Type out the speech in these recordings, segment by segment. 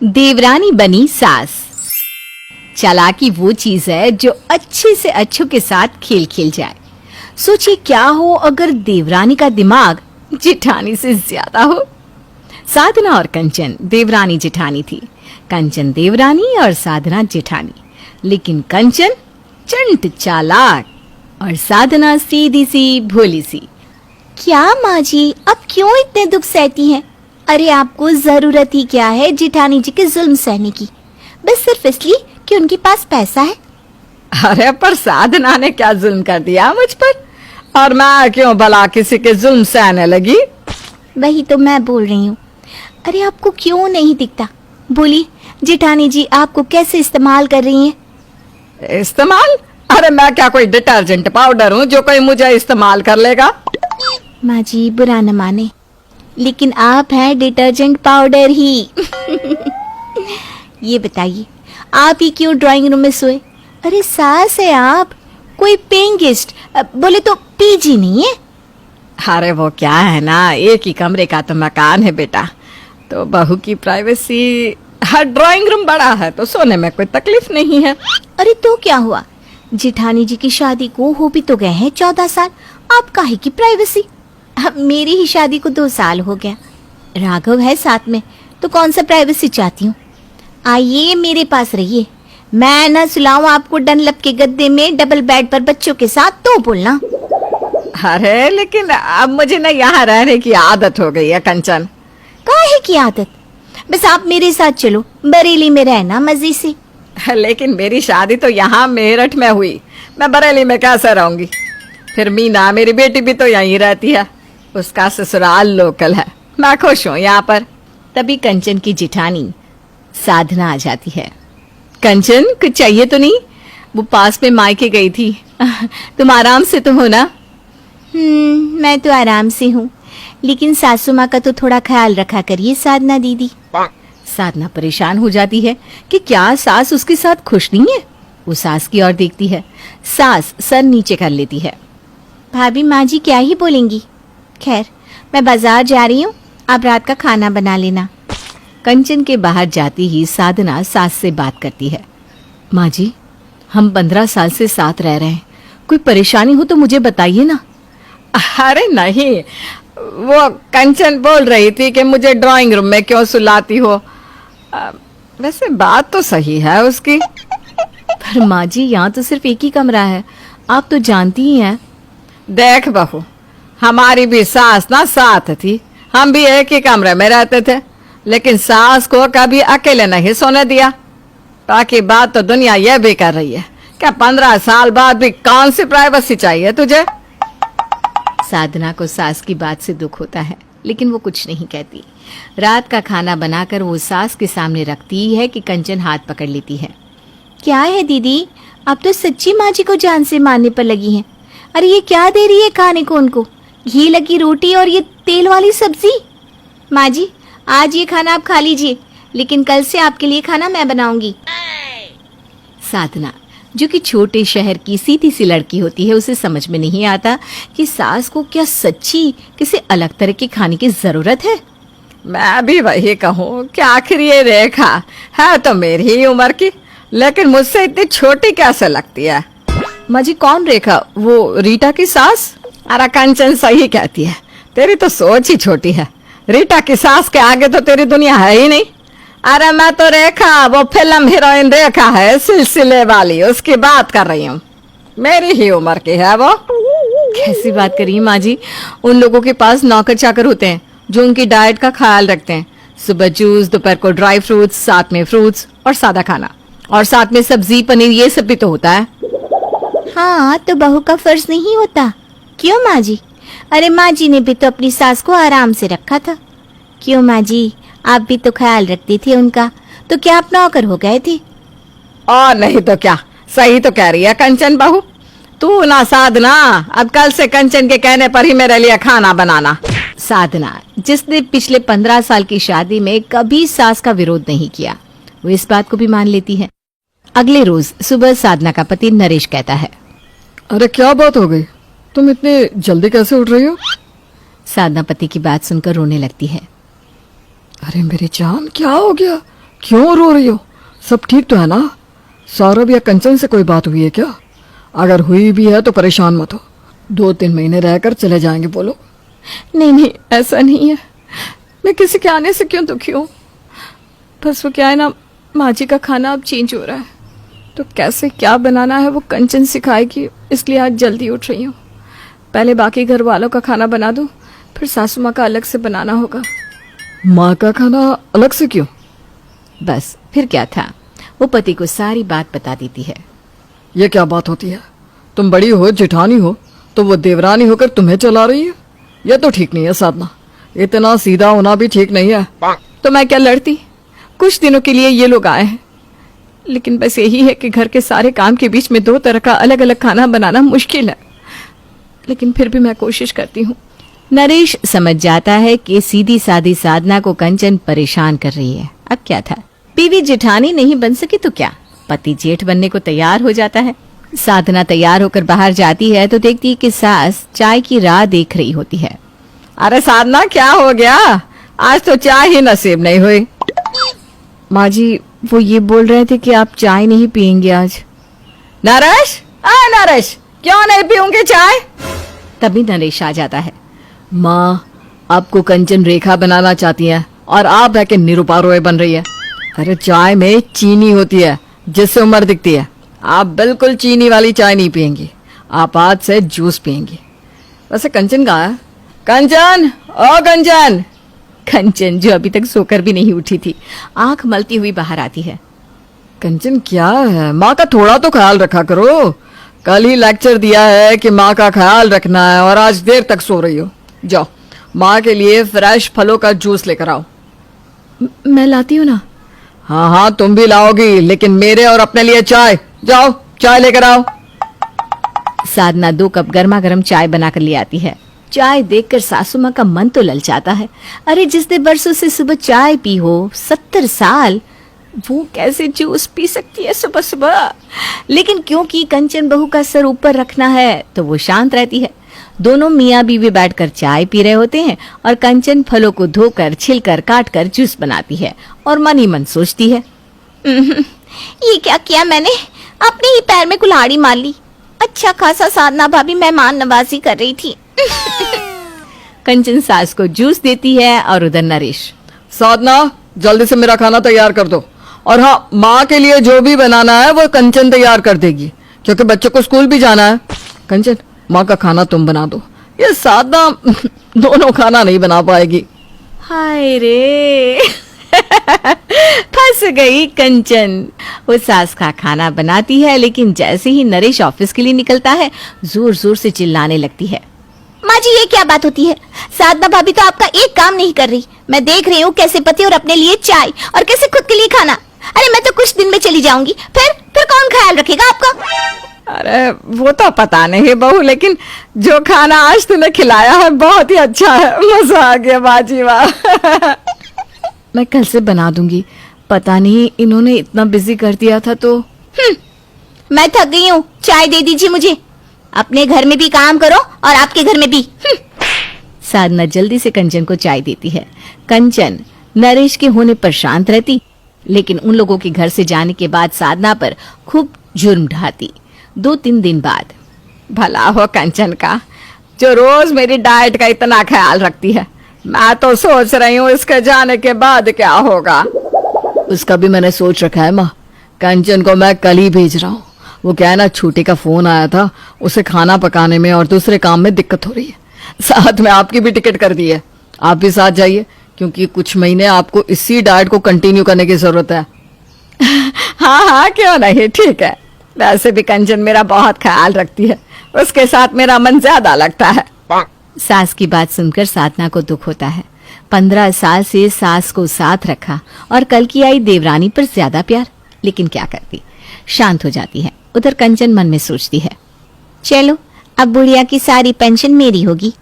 देवरानी बनी सास। चालाकी वो चीज है जो अच्छे से अच्छों के साथ खेल खेल जाए। सोचिए क्या हो अगर देवरानी का दिमाग जेठानी से ज्यादा हो। साधना और कंचन देवरानी जेठानी थी। कंचन देवरानी और साधना जेठानी। लेकिन कंचन चंट चालाक और साधना सीधी सी भोली सी। क्या माँ जी, अब क्यों इतने दुख सहती हैं? अरे आपको जरूरत ही क्या है जेठानी जी के जुल्म सहने की, बस सिर्फ इसलिए कि उनके पास पैसा है। अरे पर साधना ने क्या जुल्म कर दिया मुझ पर, और मैं क्यों भला किसी के जुल्म सहने लगी? वही तो मैं बोल रही हूँ। अरे आपको क्यों नहीं दिखता? बोलिए जेठानी जी आपको कैसे इस्तेमाल कर रही हैं? इस्तेमाल? अरे मैं क्या कोई डिटर्जेंट पाउडर हूँ जो कोई मुझे इस्तेमाल कर लेगा? माँ जी बुरा न माने, लेकिन आप हैं डिटर्जेंट पाउडर ही। ये बताइए आप ही क्यों ड्राइंग रूम में सोए? अरे सास है आप, कोई पेइंग गेस्ट बोले तो पीजी नहीं है। अरे वो क्या है ना, एक ही कमरे का तो मकान है बेटा, तो बहू की प्राइवेसी। हर ड्राइंग रूम बड़ा है तो सोने में कोई तकलीफ नहीं है। अरे तो क्या हुआ, जेठानी जी की शादी को हो भी तो गए हैं 14 साल, आप काहे की प्राइवेसी? अब मेरी ही शादी को 2 साल हो गया, राघव है साथ में, तो कौन सा प्राइवेसी चाहती हूँ? आइए मेरे पास रहिए, मैं न सुलाऊं आपको डनलप के गद्दे में डबल बेड पर बच्चों के साथ तो बोलना। अरे लेकिन अब मुझे ना यहाँ रहने की आदत हो गई है कंचन। काहे की आदत? बस आप मेरे साथ चलो, बरेली में रहना मजे से। लेकिन मेरी शादी तो यहाँ मेरठ में हुई, मैं बरेली में कैसे रहूंगी? फिर मीना मेरी बेटी भी तो यहीं रहती है, उसका ससुराल लोकल है, मैं खुश हूँ यहाँ पर। तभी कंचन की जेठानी साधना आ जाती है। कंचन कुछ चाहिए तो नहीं? वो पास में मायके गई थी, तुम आराम से तो हो ना? मैं तो आराम से हूँ, लेकिन सासू माँ का तो थोड़ा ख्याल रखा करिए साधना दीदी। साधना परेशान हो जाती है कि क्या सास उसके साथ खुश नहीं है। वो सास की ओर देखती है, सास सर नीचे कर लेती है। भाभी माँ जी क्या ही बोलेंगी, खैर मैं बाजार जा रही हूँ, आप रात का खाना बना लेना। कंचन के बाहर जाती ही साधना सास से बात करती है। माँ जी, हम 15 साल से साथ रह रहे हैं, कोई परेशानी हो तो मुझे बताइए ना। अरे नहीं, वो कंचन बोल रही थी कि मुझे ड्राइंग रूम में क्यों सुलाती हो। वैसे बात तो सही है उसकी। पर माँ जी यहाँ तो सिर्फ एक ही कमरा है, आप तो जानती ही हैं। देख बहू, हमारी भी सास ना साथ थी, हम भी एक ही कमरे में रहते थे, लेकिन सास को कभी अकेले नहीं सोने दिया। बाकी बात तो दुनिया यह भी कर रही है, क्या 15 साल बाद भी कौन सी प्राइवेसी चाहिए तुझे? साधना को सास की बात से दुख होता है, लेकिन वो कुछ नहीं कहती। रात का खाना बनाकर वो सास के सामने रखती है कि कंचन हाथ पकड़ लेती है। क्या है दीदी, आप तो सच्ची माँ जी को जान से मारने पर लगी हैं। अरे ये क्या दे रही है खाने को उनको? घी लगी रोटी और ये तेल वाली सब्जी। माँ जी आज ये खाना आप खा लीजिए, लेकिन कल से आपके लिए खाना मैं बनाऊंगी। साधना जो कि छोटे शहर की सीधी सी लड़की होती है, उसे समझ में नहीं आता कि सास को क्या सच्ची किसी अलग तरह के खाने की जरूरत है। मैं भी वही कहूँ कि आखिर ये रेखा है तो मेरी ही उम्र की, लेकिन मुझसे इतनी छोटी कैसे लगती है? माँ जी कौन रेखा? वो रीटा की सास? अरे कंचन सही कहती है, तेरी तो सोच ही छोटी है। रीटा की सास के आगे तो तेरी दुनिया है ही नहीं। अरे मैं तो रेखा, वो फिल्म हीरोइन रेखा है सिलसिले वाली, उसकी बात कर रही हूँ। मेरी ही उम्र की है वो। कैसी बात करिए माँ जी, उन लोगों के पास नौकर चाकर होते हैं जो उनकी डाइट का ख्याल रखते हैं। सुबह जूस, दोपहर को ड्राई फ्रूट्स, साथ में फ्रूट्स और सादा खाना, और साथ में सब्जी पनीर, ये सब भी तो होता है। हाँ तो बहू का फर्ज नहीं होता क्यों माँ जी? अरे माँ जी ने भी तो अपनी सास को आराम से रखा था, क्यों माँ जी? आप भी तो ख्याल रखती थी उनका, तो क्या आप नौकर हो गए थे? और नहीं तो क्या, सही तो कह रही है कंचन बहू। तू ना साधना, अब कल से कंचन के कहने पर ही मेरे लिए खाना बनाना। साधना जिसने पिछले 15 साल की शादी में कभी सास का विरोध नहीं किया, वो इस बात को भी मान लेती है। अगले रोज सुबह साधना का पति नरेश कहता है, अरे क्या बात हो गई, तुम इतने जल्दी कैसे उठ रही हो? साधना पति की बात सुनकर रोने लगती है। अरे मेरी जान क्या हो गया, क्यों रो रही हो? सब ठीक तो है ना? सौरभ या कंचन से कोई बात हुई है क्या? अगर हुई भी है तो परेशान मत हो, 2-3 महीने रहकर चले जाएंगे बोलो। नहीं नहीं, ऐसा नहीं है। मैं किसी के आने से क्यों दुखी हूँ? बस वो क्या है ना, माँ जी का खाना अब चेंज हो रहा है, तो कैसे क्या बनाना है वो कंचन सिखाएगी, इसलिए आज जल्दी उठ रही हूँ। पहले बाकी घर वालों का खाना बना दूँ, फिर सासू माँ का अलग से बनाना होगा। माँ का खाना अलग से क्यों? बस फिर क्या था, वो पति को सारी बात बता देती है। ये क्या बात होती है? तुम बड़ी हो, जेठानी हो, तो वो देवरानी होकर तुम्हें चला रही है? ये तो ठीक नहीं है साधना, इतना सीधा होना भी ठीक नहीं है। तो मैं क्या लड़ती? कुछ दिनों के लिए ये लोग आए हैं, लेकिन बस यही है कि घर के सारे काम के बीच में 2 तरह का अलग अलग खाना बनाना मुश्किल है, लेकिन फिर भी मैं कोशिश करती हूँ। नरेश समझ जाता है कि सीधी सादी साधना को कंचन परेशान कर रही है। अब क्या था, बीवी जेठानी नहीं बन सकी तो क्या, पति जेठ बनने को तैयार हो जाता है। साधना तैयार होकर बाहर जाती है तो देखती है कि सास चाय की राह देख रही होती है। अरे साधना, क्या हो गया? आज तो चाय ही नसीब नहीं हुई। माँ जी, वो ये बोल रहे थे कि आप चाय नहीं पियेंगे आज। नरेश, नरेश, क्यों नहीं पीऊंगी चाय? तभी नरेश आ जाता है। माँ, आपको कंचन रेखा बनाना चाहती है और आप है कि निरूपा रॉय बन रही है। अरे चाय में चीनी होती है जिससे उम्र दिखती है। आप बिल्कुल चीनी वाली चाय नहीं पियेंगी, आप आज से जूस पियेंगी। वैसे कंचन कहाँ है? कंचन, ओ कंचन। कंचन, जो अभी तक सोकर भी नहीं उठी थी, आंख मलती हुई बाहर आती है। कंचन क्या है, माँ का थोड़ा तो ख्याल रखा करो। कल ही लेक्चर दिया है कि माँ का ख्याल रखना है और आज देर तक सो रही हो। जाओ, माँ के लिए फ्रेश फलों का जूस लेकर आओ। मैं लाती हूँ ना। हाँ हाँ, तुम भी लाओगी, लेकिन मेरे और अपने लिए चाय। जाओ, चाय लेकर आओ। साधना 2 कप गर्मा गर्म चाय बनाकर ले आती है। चाय देखकर सासू माँ का मन तो ललचाता है। अरे जिसने बरसों से सुबह चाय पी हो, 70 साल, वो कैसे जूस पी सकती है सुबह सुबह? लेकिन क्योंकि कंचन बहू का सर ऊपर रखना है तो वो शांत रहती है। दोनों मियाँ बीवी बैठकर चाय पी रहे होते हैं और कंचन फलों को धोकर, छिलकर, काटकर जूस बनाती है और मन ही मन सोचती है, ये क्या किया मैंने, अपने ही पैर में कुल्हाड़ी मार ली। अच्छा खासा साधना भाभी मेहमान नवाजी कर रही थी। कंचन सास को जूस देती है और उधर नरेश। साधना, जल्दी से मेरा खाना तैयार कर दो। और हाँ, माँ के लिए जो भी बनाना है वो कंचन तैयार कर देगी, क्योंकि बच्चों को स्कूल भी जाना है। कंचन, माँ का खाना तुम बना दो, ये साधना दोनों खाना नहीं बना पाएगी। हाय रे फंस गई कंचन। वो सास का खाना बनाती है, लेकिन जैसे ही नरेश ऑफिस के लिए निकलता है, जोर जोर से चिल्लाने लगती है। माँ जी, ये क्या बात होती है? साधना भाभी तो आपका एक काम नहीं कर रही। मैं देख रही हूँ कैसे पति और अपने लिए चाय और कैसे खुद के लिए खाना। अरे मैं तो कुछ दिन में चली जाऊंगी, फिर कौन ख्याल रखेगा आपका? अरे वो तो पता नहीं बहू, लेकिन जो खाना आज तूने खिलाया है बहुत ही अच्छा है। मजा आ गया बाजी, वाह। मैं कल से बना दूंगी। पता नहीं इन्होंने इतना बिजी कर दिया था तो। मैं थक गई हूँ, चाय दे दीजिए मुझे। अपने घर में भी काम करो और आपके घर में भी। साधना जल्दी से कंचन को चाय देती है। कंचन नरेश के होने पर शांत रहती, लेकिन उन लोगों के घर से जाने के बाद साधना पर खूब जुर्म ढाती। 2-3 दिन बाद, भला हो कंचन का, जो रोज मेरी डाइट का इतना ख्याल रखती है। मैं तो सोच रही हूँ इसके जाने के बाद क्या होगा। उसका भी मैंने सोच रखा है माँ। कंचन को मैं कल ही भेज रहा हूँ। वो क्या है ना, छोटे का फोन आया था, उसे खाना पकाने में और दूसरे काम में दिक्कत हो रही है। साथ में आपकी भी टिकट कर दी है, आप भी साथ जाइए, क्योंकि कुछ महीने आपको इसी डाइट को कंटिन्यू करने की जरूरत है। हाँ हाँ, क्यों नहीं, ठीक है। वैसे भी कंचन मेरा बहुत ख्याल रखती है, उसके साथ मेरा मन ज्यादा लगता है। सास की बात सुनकर साधना को दुख होता है। 15 साल से सास को साथ रखा और कल की आई देवरानी पर ज्यादा प्यार, लेकिन क्या करती, शांत हो जाती है। उधर कंचन मन में सोचती है, चलो अब बुढ़िया की सारी पेंशन मेरी होगी।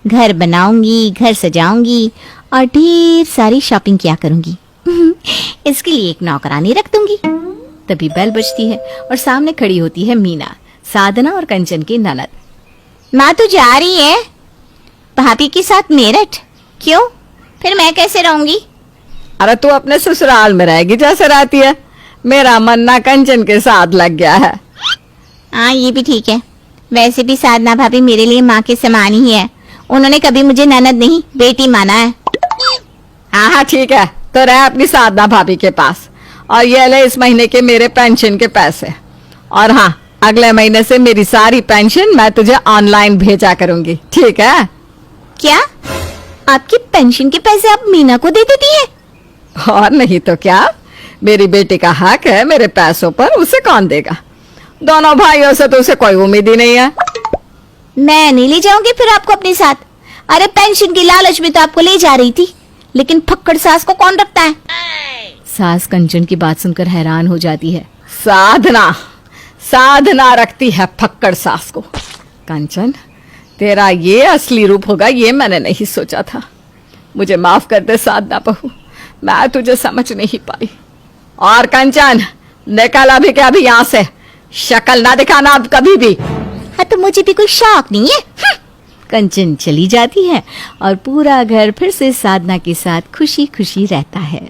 घर बनाऊंगी, घर सजाऊंगी और ढेर सारी शॉपिंग किया करूंगी। इसके लिए एक नौकरानी रख दूंगी। तभी बेल बजती है और सामने खड़ी होती है मीना, साधना और कंचन की ननद। माँ तो जा रही है भाभी के साथ मेरठ। क्यों? फिर मैं कैसे रहूंगी? अरे तू अपने ससुराल में रहेगी जैसे रहती है। मेरा मन ना कंचन के साथ लग गया है। हाँ ये भी ठीक है। वैसे भी साधना भाभी मेरे लिए माँ के समान ही है। उन्होंने कभी मुझे ननद नहीं बेटी माना है। हाँ हाँ ठीक है, तो रह अपनी साधना भाभी के पास। और ये ले इस महीने के मेरे पेंशन के पैसे। और हाँ, अगले महीने से मेरी सारी पेंशन मैं तुझे ऑनलाइन भेजा करूंगी, ठीक है? क्या आपकी पेंशन के पैसे आप मीना को दे देती है? और नहीं तो क्या, मेरी बेटी का हक है मेरे पैसों पर, उसे कौन देगा? दोनों भाइयों से तो उसे कोई उम्मीद ही नहीं है। मैं नहीं ले जाऊंगी फिर आपको अपने साथ। अरे पेंशन की लालच में तो आपको ले जा रही थी, लेकिन फक्कड़ सास को कौन रखता है? सास कंचन की बात सुनकर हैरान हो जाती है। साधना साधना रखती है फक्कड़ सास को। कंचन, तेरा ये असली रूप होगा ये मैंने नहीं सोचा था। मुझे माफ कर दे साधना बहू, मैं तुझे समझ नहीं पाई। और कंचन, निकल अभी के अभी यहाँ से, शक्ल ना दिखाना अब कभी भी। हाँ तो मुझे भी कोई शौक नहीं है। कंचन चली जाती है और पूरा घर फिर से साधना के साथ खुशी खुशी रहता है।